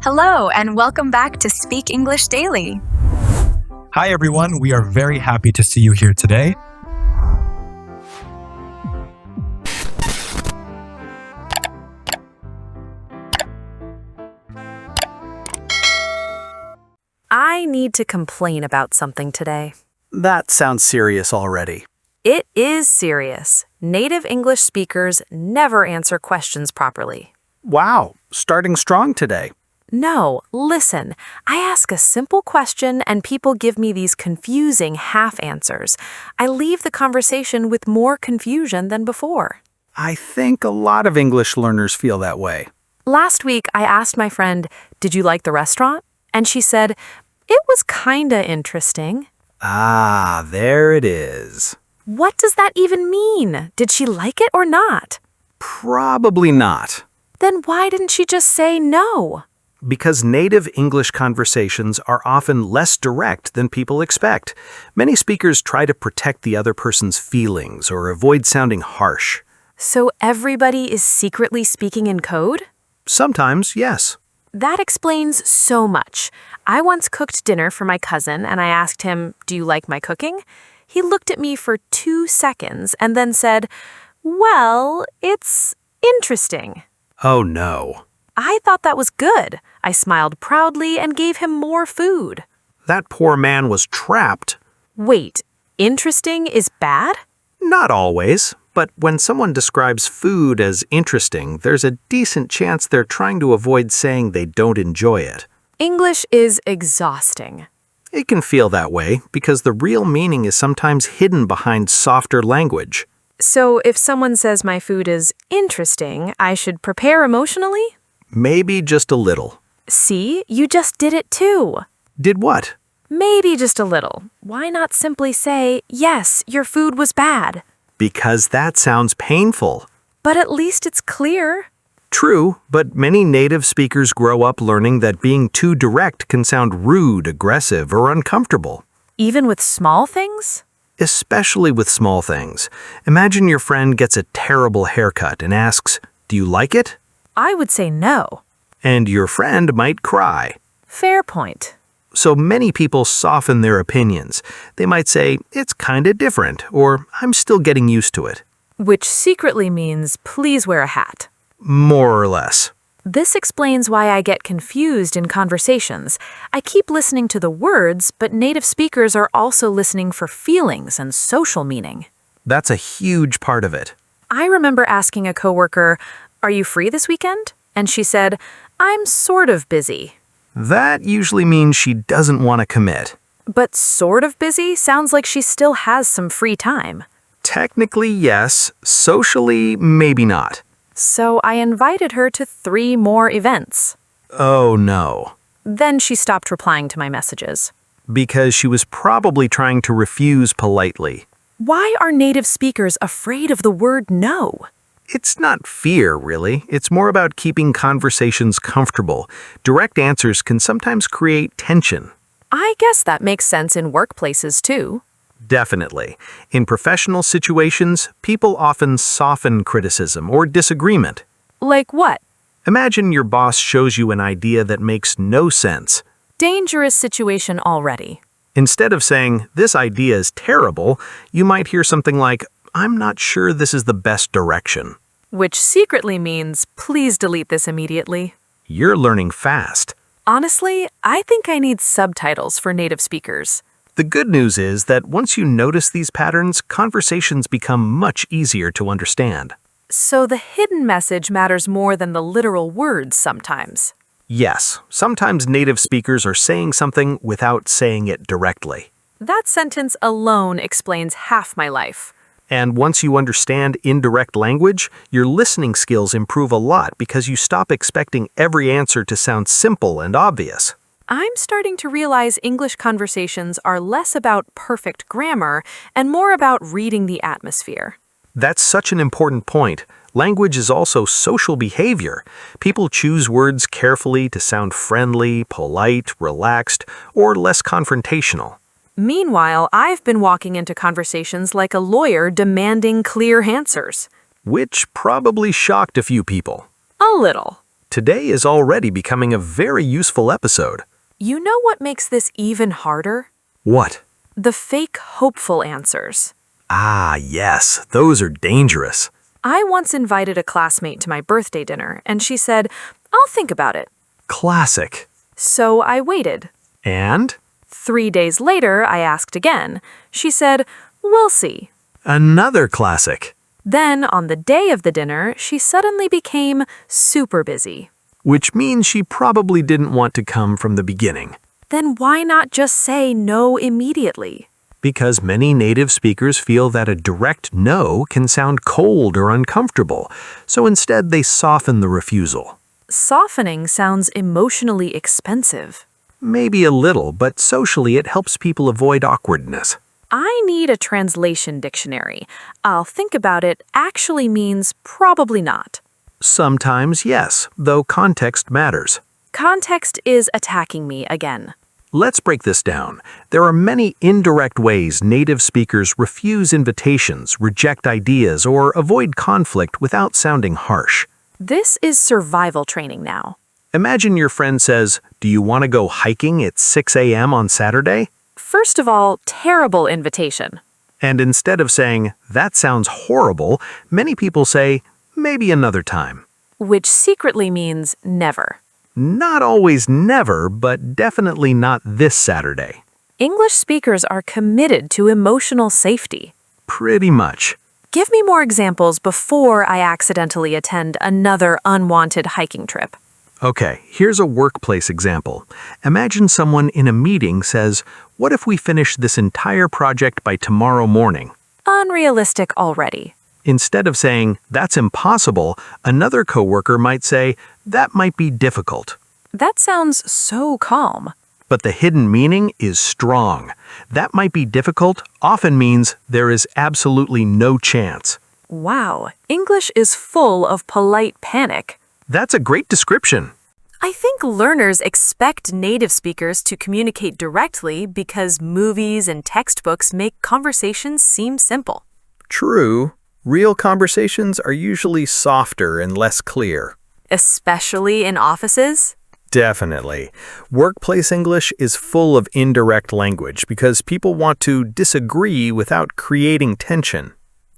Hello, and welcome back to Speak English Daily. Hi, everyone. We are very happy to see you here today. I need to complain about something today. That sounds serious already. It is serious. Native English speakers never answer questions properly. Wow, starting strong today. No, listen. I ask a simple question and people give me these confusing half answers. I leave the conversation with more confusion than before. I think a lot of English learners feel that way. Last week, I asked my friend, "Did you like the restaurant?" And she said, "It was kinda interesting." Ah, there it is. What does that even mean? Did she like it or not? Probably not. Then why didn't she just say no? Because native English conversations are often less direct than people expect. Many speakers try to protect the other person's feelings or avoid sounding harsh. So everybody is secretly speaking in code? Sometimes, yes. That explains so much. I once cooked dinner for my cousin and I asked him, "Do you like my cooking?" He looked at me for 2 seconds and then said, "Well, it's interesting." Oh no. I thought that was good. I smiled proudly and gave him more food. That poor man was trapped. Wait, interesting is bad? Not always, but when someone describes food as interesting, there's a decent chance they're trying to avoid saying they don't enjoy it. English is exhausting. It can feel that way because the real meaning is sometimes hidden behind softer language. So if someone says my food is interesting, I should prepare emotionally? Maybe just a little. See, you just did it too. Did what? Maybe just a little. Why not simply say, "Yes, your food was bad"? Because that sounds painful. But at least it's clear. True, but many native speakers grow up learning that being too direct can sound rude, aggressive, or uncomfortable. Even with small things? Especially with small things. Imagine your friend gets a terrible haircut and asks, "Do you like it?" I would say no. And your friend might cry. Fair point. So many people soften their opinions. They might say, "It's kinda different," or "I'm still getting used to it." Which secretly means, "Please wear a hat." More or less. This explains why I get confused in conversations. I keep listening to the words, but native speakers are also listening for feelings and social meaning. That's a huge part of it. I remember asking a coworker, "Are you free this weekend?" And she said, "I'm sort of busy." That usually means she doesn't want to commit. But sort of busy sounds like she still has some free time. Technically, yes. Socially, maybe not. So I invited her to 3 more events. Oh no. Then she stopped replying to my messages. Because she was probably trying to refuse politely. Why are native speakers afraid of the word no? It's not fear, really. It's more about keeping conversations comfortable. Direct answers can sometimes create tension. I guess that makes sense in workplaces too. Definitely. In professional situations, people often soften criticism or disagreement. Like what? Imagine your boss shows you an idea that makes no sense. Dangerous situation already. Instead of saying, "This idea is terrible," you might hear something like, "I'm not sure this is the best direction." Which secretly means, "Please delete this immediately." You're learning fast. Honestly, I think I need subtitles for native speakers. The good news is that once you notice these patterns, conversations become much easier to understand. So the hidden message matters more than the literal words sometimes. Yes, sometimes native speakers are saying something without saying it directly. That sentence alone explains half my life. And once you understand indirect language, your listening skills improve a lot because you stop expecting every answer to sound simple and obvious. I'm starting to realize English conversations are less about perfect grammar and more about reading the atmosphere. That's such an important point. Language is also social behavior. People choose words carefully to sound friendly, polite, relaxed, or less confrontational. Meanwhile, I've been walking into conversations like a lawyer demanding clear answers. Which probably shocked a few people. A little. Today is already becoming a very useful episode. You know what makes this even harder? What? The fake hopeful answers. Ah, yes, those are dangerous. I once invited a classmate to my birthday dinner, and she said, "I'll think about it." Classic. So I waited. And? 3 days later, I asked again. She said, "We'll see." Another classic. Then, on the day of the dinner, she suddenly became super busy. Which means she probably didn't want to come from the beginning. Then why not just say no immediately? Because many native speakers feel that a direct no can sound cold or uncomfortable, so instead they soften the refusal. Softening sounds emotionally expensive. Maybe a little, but socially it helps people avoid awkwardness. I need a translation dictionary. "I'll think about it" actually means probably not. Sometimes yes, though context matters. Context is attacking me again. Let's break this down. There are many indirect ways native speakers refuse invitations, reject ideas, or avoid conflict without sounding harsh. This is survival training now. Imagine your friend says, "Do you want to go hiking at 6 a.m. on Saturday?" First of all, terrible invitation. And instead of saying, "That sounds horrible," many people say, "Maybe another time." Which secretly means never. Not always never, but definitely not this Saturday. English speakers are committed to emotional safety. Pretty much. Give me more examples before I accidentally attend another unwanted hiking trip. Okay, here's a workplace example. Imagine someone in a meeting says, "What if we finish this entire project by tomorrow morning?" Unrealistic already. Instead of saying, "That's impossible," another coworker might say, "That might be difficult." That sounds so calm. But the hidden meaning is strong. "That might be difficult" often means there is absolutely no chance. Wow, English is full of polite panic. That's a great description. I think learners expect native speakers to communicate directly because movies and textbooks make conversations seem simple. True. Real conversations are usually softer and less clear. Especially in offices. Definitely. Workplace English is full of indirect language because people want to disagree without creating tension.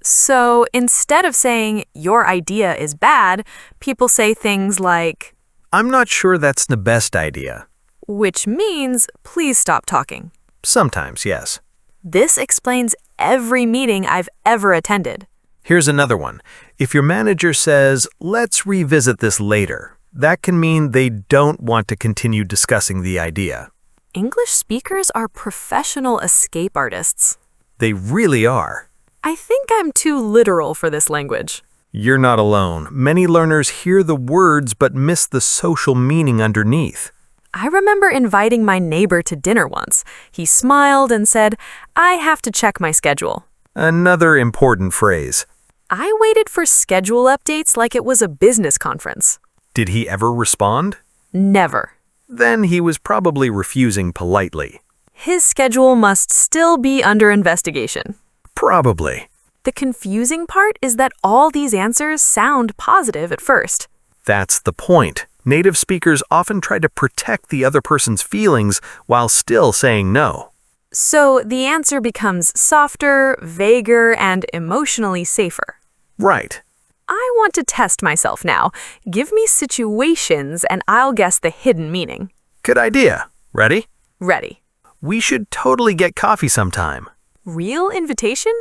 So instead of saying, "Your idea is bad," people say things like, "I'm not sure that's the best idea." which means, "Please stop talking." Sometimes, yes. This explains every meeting I've ever attended. Here's another one. If your manager says, "Let's revisit this later," that can mean they don't want to continue discussing the idea. English speakers are professional escape artists. They really are. I think I'm too literal for this language. You're not alone. Many learners hear the words but miss the social meaning underneath. I remember inviting my neighbor to dinner once. He smiled and said, "I have to check my schedule." Another important phrase. I waited for schedule updates like it was a business conference. Did he ever respond? Never. Then he was probably refusing politely. His schedule must still be under investigation. Probably. The confusing part is that all these answers sound positive at first. That's the point. Native speakers often try to protect the other person's feelings while still saying no. So the answer becomes softer, vaguer, and emotionally safer. Right. I want to test myself now. Give me situations and I'll guess the hidden meaning. Good idea. Ready? Ready. We should totally get coffee sometime. Real invitation?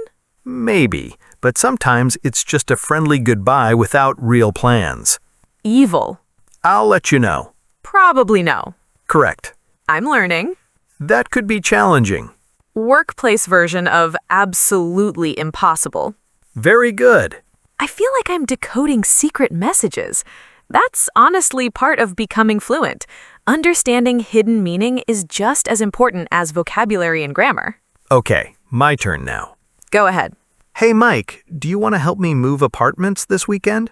Maybe, but sometimes it's just a friendly goodbye without real plans. Evil. I'll let you know. Probably no. Correct. I'm learning. That could be challenging. Workplace version of absolutely impossible. Very good. I feel like I'm decoding secret messages. That's honestly part of becoming fluent. Understanding hidden meaning is just as important as vocabulary and grammar. Okay, my turn now. Go ahead. Hey Mike, do you want to help me move apartments this weekend?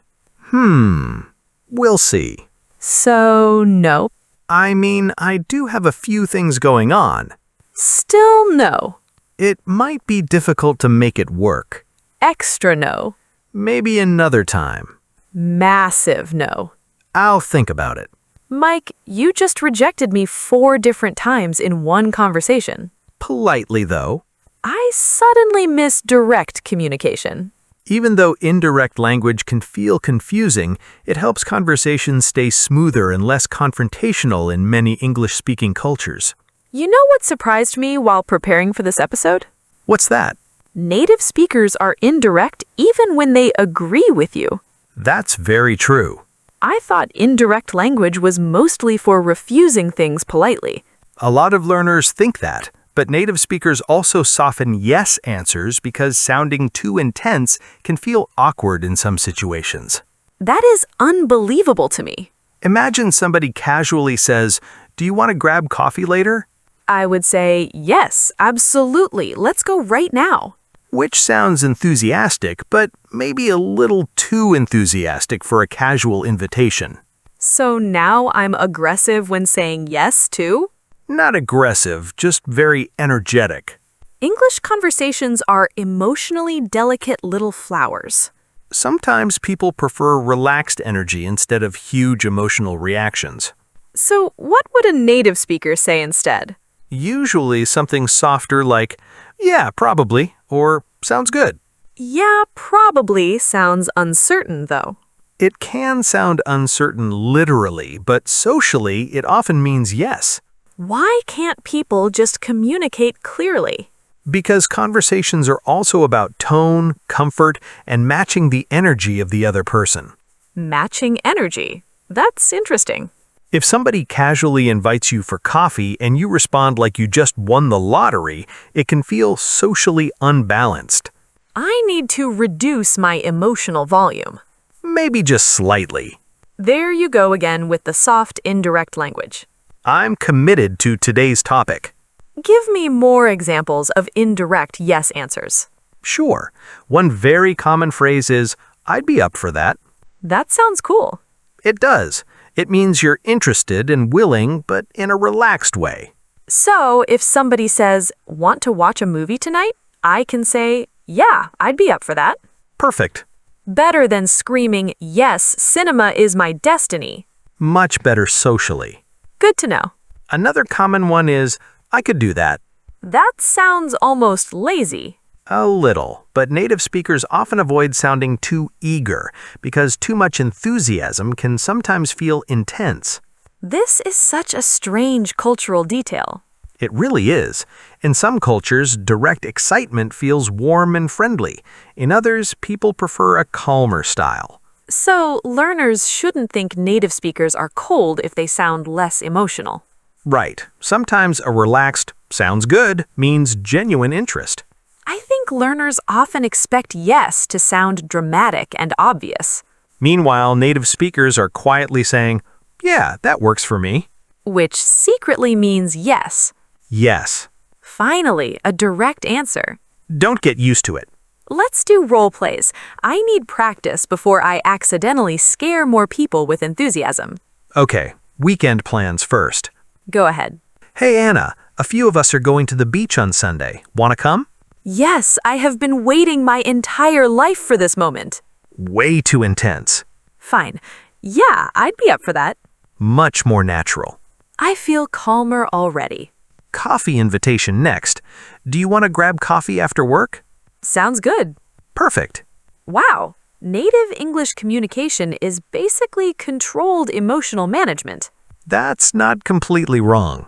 We'll see. So, no. I mean, I do have a few things going on. Still no. It might be difficult to make it work. Extra no. Maybe another time. Massive no. I'll think about it. Mike, you just rejected me 4 different times in one conversation. Politely, though. I suddenly miss direct communication. Even though indirect language can feel confusing, it helps conversations stay smoother and less confrontational in many English-speaking cultures. You know what surprised me while preparing for this episode? What's that? Native speakers are indirect even when they agree with you. That's very true. I thought indirect language was mostly for refusing things politely. A lot of learners think that, but native speakers also soften yes answers because sounding too intense can feel awkward in some situations. That is unbelievable to me. Imagine somebody casually says, "Do you want to grab coffee later?" I would say, yes, absolutely, let's go right now. Which sounds enthusiastic, but maybe a little too enthusiastic for a casual invitation. So now I'm aggressive when saying yes, too? Not aggressive, just very energetic. English conversations are emotionally delicate little flowers. Sometimes people prefer relaxed energy instead of huge emotional reactions. So what would a native speaker say instead? Usually something softer like, "Yeah, probably," or "sounds good." Yeah, probably sounds uncertain, though. It can sound uncertain literally, but socially it often means yes. Why can't people just communicate clearly? Because conversations are also about tone, comfort, and matching the energy of the other person. Matching energy. That's interesting. If somebody casually invites you for coffee and you respond like you just won the lottery, it can feel socially unbalanced. I need to reduce my emotional volume. Maybe just slightly. There you go again with the soft, indirect language. I'm committed to today's topic. Give me more examples of indirect yes answers. Sure. One very common phrase is, "I'd be up for that." That sounds cool. It does. It means you're interested and willing, but in a relaxed way. So if somebody says, want to watch a movie tonight? I can say, yeah, I'd be up for that. Perfect. Better than screaming, yes, cinema is my destiny. Much better socially. Good to know. Another common one is, "I could do that." That sounds almost lazy. A little, but native speakers often avoid sounding too eager because too much enthusiasm can sometimes feel intense. This is such a strange cultural detail. It really is. In some cultures, direct excitement feels warm and friendly. In others, people prefer a calmer style. So learners shouldn't think native speakers are cold if they sound less emotional. Right. Sometimes a relaxed, "sounds good," means genuine interest. I think learners often expect yes to sound dramatic and obvious, Meanwhile, native speakers are quietly saying, "Yeah, that works for me." which secretly means yes. Yes. Finally, a direct answer. Don't get used to it. Let's do role plays. I need practice before I accidentally scare more people with enthusiasm. Okay, weekend plans first. Go ahead. "Hey Anna, a few of us are going to the beach on Sunday. Want to come?" Yes, I have been waiting my entire life for this moment. Way too intense. Fine. Yeah, I'd be up for that. Much more natural. I feel calmer already. Coffee invitation next. "Do you want to grab coffee after work?" Sounds good. Perfect. Wow. Native English communication is basically controlled emotional management. That's not completely wrong.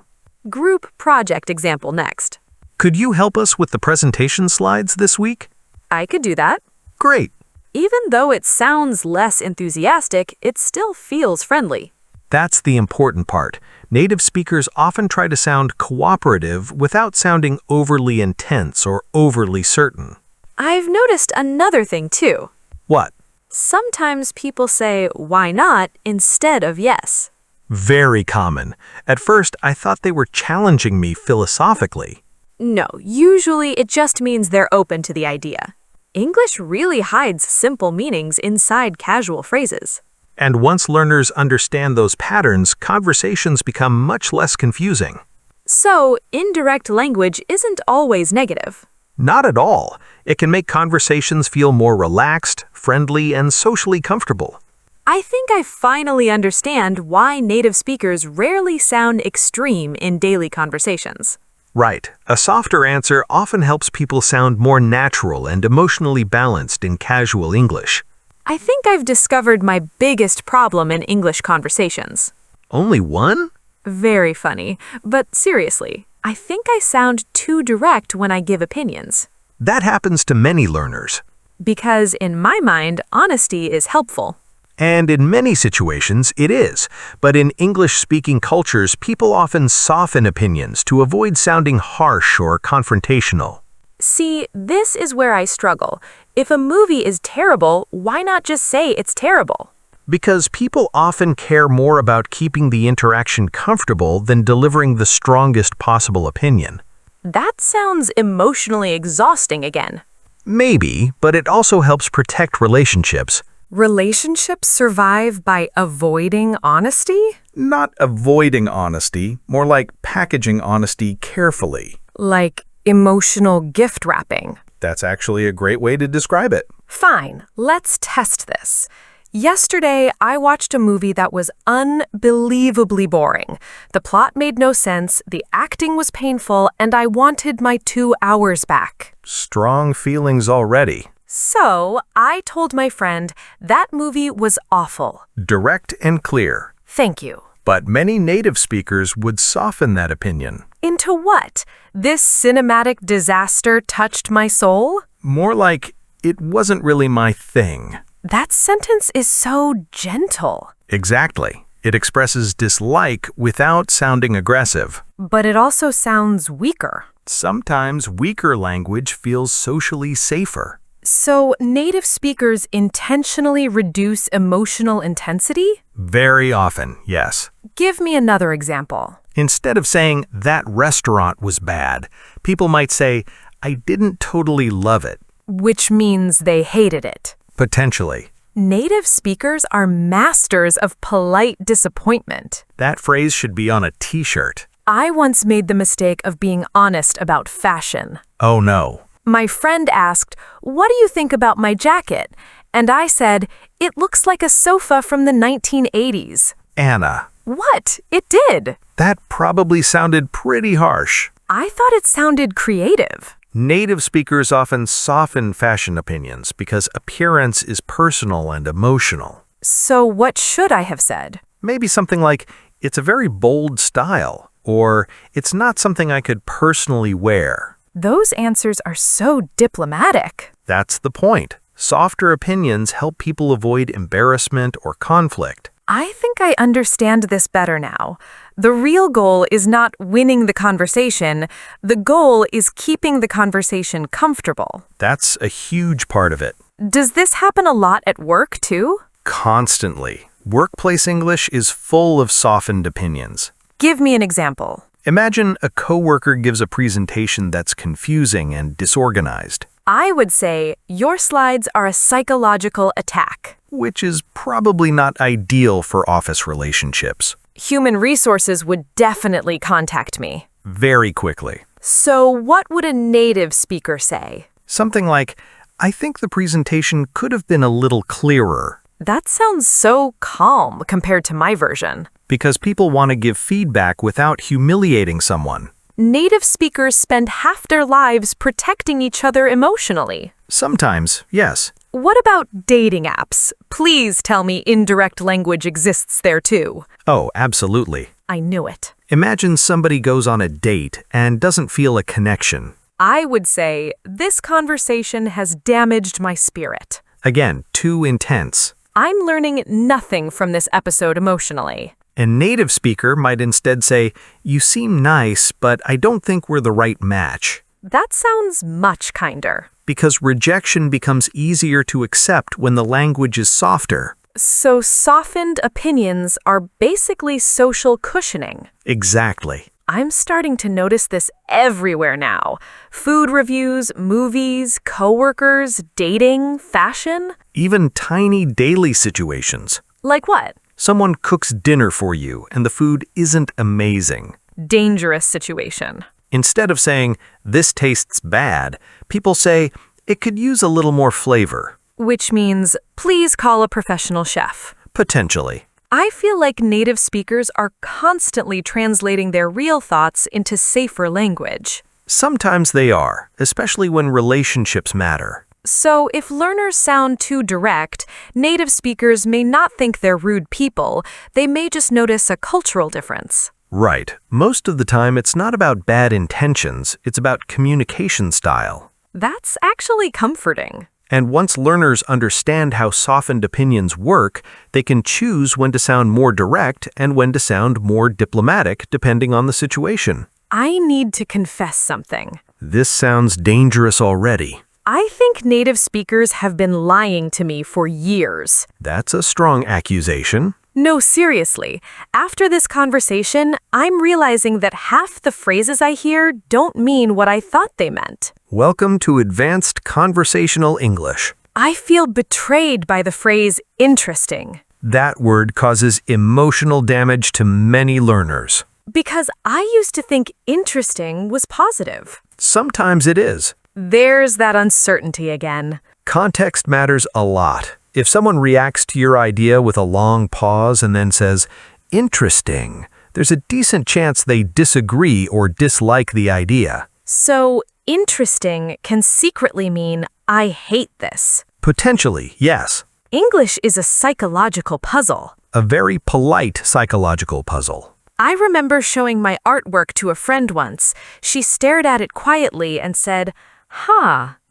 Group project example next. Could you help us with the presentation slides this week? I could do that. Great. Even though it sounds less enthusiastic, it still feels friendly. That's the important part. Native speakers often try to sound cooperative without sounding overly intense or overly certain. I've noticed another thing too. What? Sometimes people say, why not, instead of yes. Very common. At first, I thought they were challenging me philosophically. No, usually it just means they're open to the idea. English really hides simple meanings inside casual phrases. And once learners understand those patterns, conversations become much less confusing. So, indirect language isn't always negative. Not at all. It can make conversations feel more relaxed, friendly, and socially comfortable. I think I finally understand why native speakers rarely sound extreme in daily conversations. Right. A softer answer often helps people sound more natural and emotionally balanced in casual English. I think I've discovered my biggest problem in English conversations. Only one? Very funny. But seriously, I think I sound too direct when I give opinions. That happens to many learners. Because in my mind, honesty is helpful. And in many situations, it is. But in English-speaking cultures, people often soften opinions to avoid sounding harsh or confrontational. See, this is where I struggle. If a movie is terrible, why not just say it's terrible? Because people often care more about keeping the interaction comfortable than delivering the strongest possible opinion. That sounds emotionally exhausting again. Maybe, but it also helps protect relationships. Relationships survive by avoiding honesty? Not avoiding honesty, more like packaging honesty carefully. Like emotional gift wrapping. That's actually a great way to describe it. Fine, let's test this. Yesterday, I watched a movie that was unbelievably boring. The plot made no sense, the acting was painful, and I wanted my 2 hours back. Strong feelings already. So, I told my friend that movie was awful. Direct and clear. Thank you. But many native speakers would soften that opinion. Into what? This cinematic disaster touched my soul? More like, it wasn't really my thing. That sentence is so gentle. Exactly. It expresses dislike without sounding aggressive. But it also sounds weaker. Sometimes weaker language feels socially safer. So, native speakers intentionally reduce emotional intensity? Very often, yes. Give me another example. Instead of saying, that restaurant was bad, people might say, I didn't totally love it. Which means they hated it. Potentially. Native speakers are masters of polite disappointment. That phrase should be on a t-shirt. I once made the mistake of being honest about fashion. Oh no. My friend asked, "What do you think about my jacket?" And I said, "It looks like a sofa from the 1980s. Anna. What? It did. That probably sounded pretty harsh. I thought it sounded creative. Native speakers often soften fashion opinions because appearance is personal and emotional. So what should I have said? Maybe something like, it's a very bold style, or it's not something I could personally wear. Those answers are so diplomatic. That's the point. Softer opinions help people avoid embarrassment or conflict. I think I understand this better now. The real goal is not winning the conversation. The goal is keeping the conversation comfortable. That's a huge part of it. Does this happen a lot at work, too? Constantly. Workplace English is full of softened opinions. Give me an example. Imagine a coworker gives a presentation that's confusing and disorganized. I would say, your slides are a psychological attack. Which is probably not ideal for office relationships. Human resources would definitely contact me. Very quickly. So what would a native speaker say? Something like, I think the presentation could have been a little clearer. That sounds so calm compared to my version. Because people want to give feedback without humiliating someone. Native speakers spend half their lives protecting each other emotionally. Sometimes, yes. What about dating apps? Please tell me indirect language exists there too. Oh, absolutely. I knew it. Imagine somebody goes on a date and doesn't feel a connection. I would say, this conversation has damaged my spirit. Again, too intense. I'm learning nothing from this episode emotionally. A native speaker might instead say, you seem nice, but I don't think we're the right match. That sounds much kinder. Because rejection becomes easier to accept when the language is softer. So softened opinions are basically social cushioning. Exactly. I'm starting to notice this everywhere now. Food reviews, movies, coworkers, dating, fashion. Even tiny daily situations. Like what? Someone cooks dinner for you and the food isn't amazing. Dangerous situation. Instead of saying, this tastes bad, people say, it could use a little more flavor. Which means, please call a professional chef. Potentially. I feel like native speakers are constantly translating their real thoughts into safer language. Sometimes they are, especially when relationships matter. So, if learners sound too direct, native speakers may not think they're rude people, they may just notice a cultural difference. Right. Most of the time, it's not about bad intentions, it's about communication style. That's actually comforting. And once learners understand how softened opinions work, they can choose when to sound more direct and when to sound more diplomatic, depending on the situation. I need to confess something. This sounds dangerous already. I think native speakers have been lying to me for years. That's a strong accusation. No, seriously. After this conversation, I'm realizing that half the phrases I hear don't mean what I thought they meant. Welcome to Advanced Conversational English. I feel betrayed by the phrase interesting. That word causes emotional damage to many learners. Because I used to think interesting was positive. Sometimes it is. There's that uncertainty again. Context matters a lot. If someone reacts to your idea with a long pause and then says, interesting, there's a decent chance they disagree or dislike the idea. So, interesting can secretly mean, I hate this. Potentially, yes. English is a psychological puzzle. A very polite psychological puzzle. I remember showing my artwork to a friend once. She stared at it quietly and said,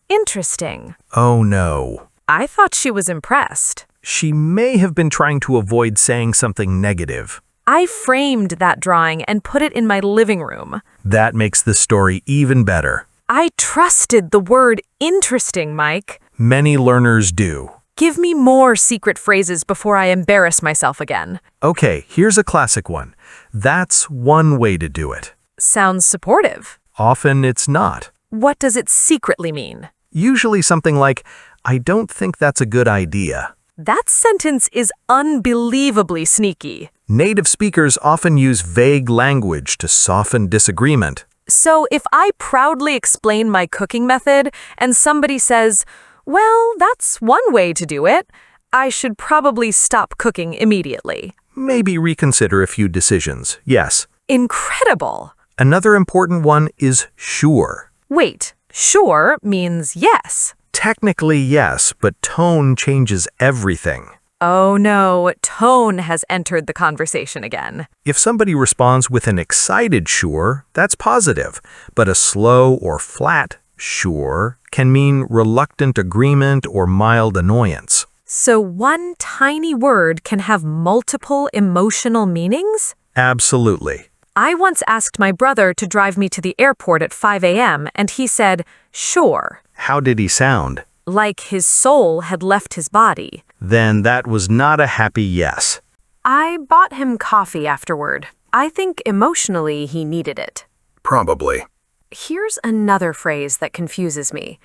interesting. Oh no. I thought she was impressed. She may have been trying to avoid saying something negative. I framed that drawing and put it in my living room. That makes the story even better. I trusted the word interesting, Mike. Many learners do. Give me more secret phrases before I embarrass myself again. Okay, here's a classic one. That's one way to do it. Sounds supportive. Often it's not. What does it secretly mean? Usually something like, I don't think that's a good idea. That sentence is unbelievably sneaky. Native speakers often use vague language to soften disagreement. So if I proudly explain my cooking method and somebody says, well, that's one way to do it, I should probably stop cooking immediately. Maybe reconsider a few decisions, yes. Incredible. Another important one is sure. Wait, sure means yes. Technically, yes, but tone changes everything. Oh no, tone has entered the conversation again. If somebody responds with an excited sure, that's positive, but a slow or flat sure can mean reluctant agreement or mild annoyance. So one tiny word can have multiple emotional meanings? Absolutely. I once asked my brother to drive me to the airport at 5 a.m. and he said, sure. How did he sound? Like his soul had left his body. Then that was not a happy yes. I bought him coffee afterward. I think emotionally he needed it. Probably. Here's another phrase that confuses me.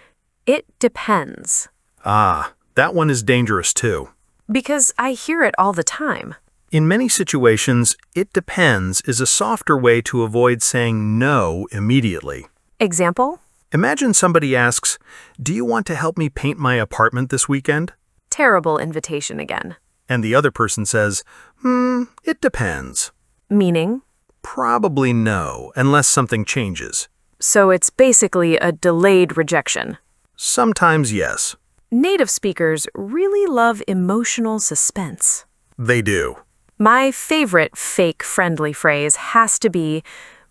It depends. Ah, that one is dangerous too. Because I hear it all the time. In many situations, it depends is a softer way to avoid saying no immediately. Example? Imagine somebody asks, do you want to help me paint my apartment this weekend? Terrible invitation again. And the other person says, it depends. Meaning? Probably no, unless something changes. So it's basically a delayed rejection. Sometimes yes. Native speakers really love emotional suspense. They do. My favorite fake friendly phrase has to be,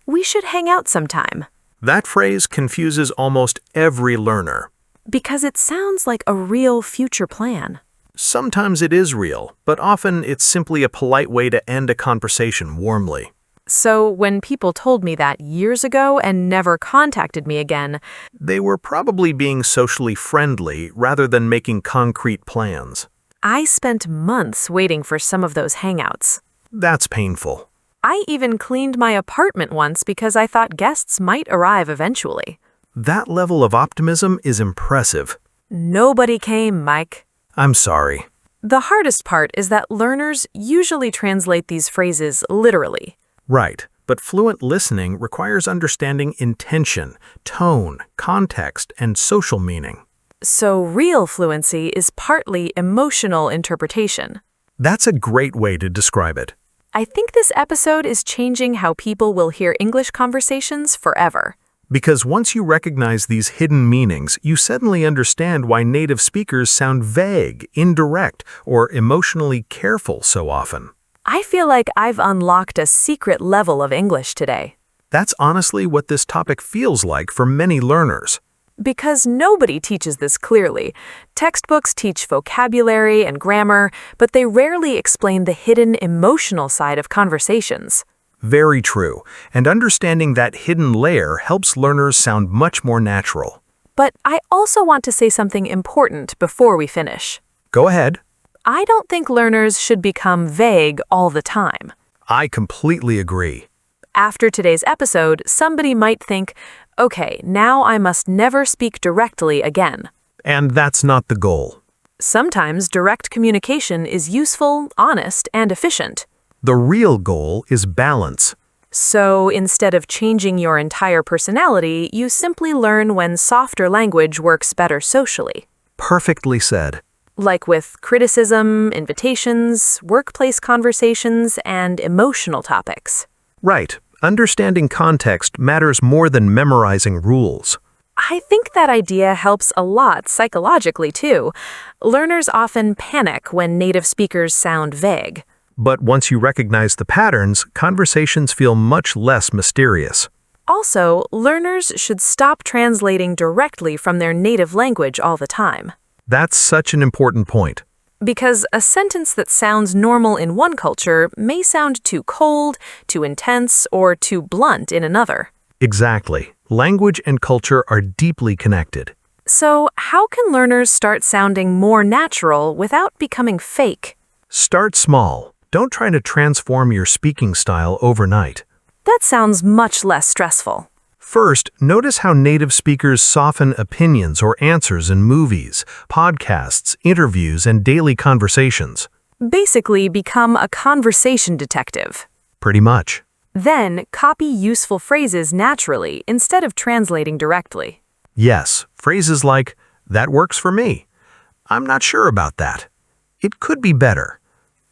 we should hang out sometime. That phrase confuses almost every learner. Because it sounds like a real future plan. Sometimes it is real, but often it's simply a polite way to end a conversation warmly. So when people told me that years ago and never contacted me again, they were probably being socially friendly rather than making concrete plans. I spent months waiting for some of those hangouts. That's painful. I even cleaned my apartment once because I thought guests might arrive eventually. That level of optimism is impressive. Nobody came, Mike. I'm sorry. The hardest part is that learners usually translate these phrases literally. Right, but fluent listening requires understanding intention, tone, context, and social meaning. So real fluency is partly emotional interpretation. That's a great way to describe it. I think this episode is changing how people will hear English conversations forever. Because once you recognize these hidden meanings, you suddenly understand why native speakers sound vague, indirect, or emotionally careful so often. I feel like I've unlocked a secret level of English today. That's honestly what this topic feels like for many learners. Because nobody teaches this clearly. Textbooks teach vocabulary and grammar, but they rarely explain the hidden emotional side of conversations. Very true, and understanding that hidden layer helps learners sound much more natural. But I also want to say something important before we finish. Go ahead. I don't think learners should become vague all the time. I completely agree. After today's episode, somebody might think, okay, now I must never speak directly again. And that's not the goal. Sometimes direct communication is useful, honest, and efficient. The real goal is balance. So instead of changing your entire personality, you simply learn when softer language works better socially. Perfectly said. Like with criticism, invitations, workplace conversations, and emotional topics. Right. Understanding context matters more than memorizing rules. I think that idea helps a lot psychologically, too. Learners often panic when native speakers sound vague. But once you recognize the patterns, conversations feel much less mysterious. Also, learners should stop translating directly from their native language all the time. That's such an important point. Because a sentence that sounds normal in one culture may sound too cold, too intense, or too blunt in another. Exactly. Language and culture are deeply connected. So, how can learners start sounding more natural without becoming fake? Start small. Don't try to transform your speaking style overnight. That sounds much less stressful. First, notice how native speakers soften opinions or answers in movies, podcasts, interviews, and daily conversations. Basically, become a conversation detective. Pretty much. Then, copy useful phrases naturally instead of translating directly. Yes, phrases like, "That works for me." "I'm not sure about that." "It could be better."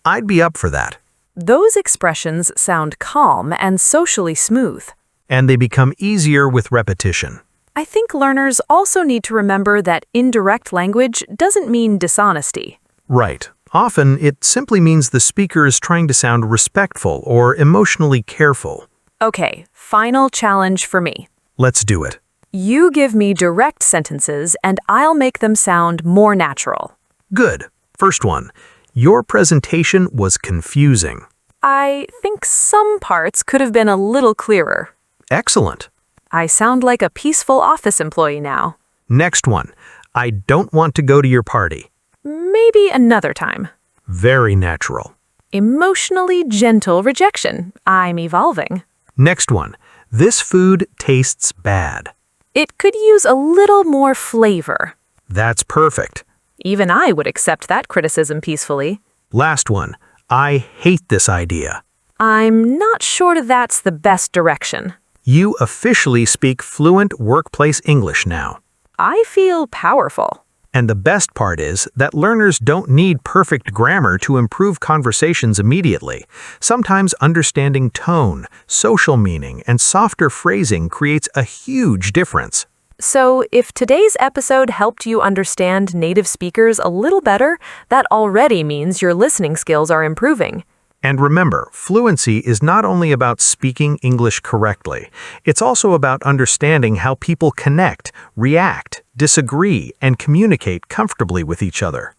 "I'd be up for that." Those expressions sound calm and socially smooth. And they become easier with repetition. I think learners also need to remember that indirect language doesn't mean dishonesty. Right. Often, it simply means the speaker is trying to sound respectful or emotionally careful. Okay, final challenge for me. Let's do it. You give me direct sentences and I'll make them sound more natural. Good. First one. Your presentation was confusing. I think some parts could have been a little clearer. Excellent. I sound like a peaceful office employee now. Next one. I don't want to go to your party. Maybe another time. Very natural. Emotionally gentle rejection. I'm evolving. Next one. This food tastes bad. It could use a little more flavor. That's perfect. Even I would accept that criticism peacefully. Last one. I hate this idea. I'm not sure that's the best direction. You officially speak fluent workplace English now. I feel powerful. And the best part is that learners don't need perfect grammar to improve conversations immediately. Sometimes understanding tone, social meaning, and softer phrasing creates a huge difference. So, if today's episode helped you understand native speakers a little better, that already means your listening skills are improving. And remember, fluency is not only about speaking English correctly, it's also about understanding how people connect, react, disagree, and communicate comfortably with each other.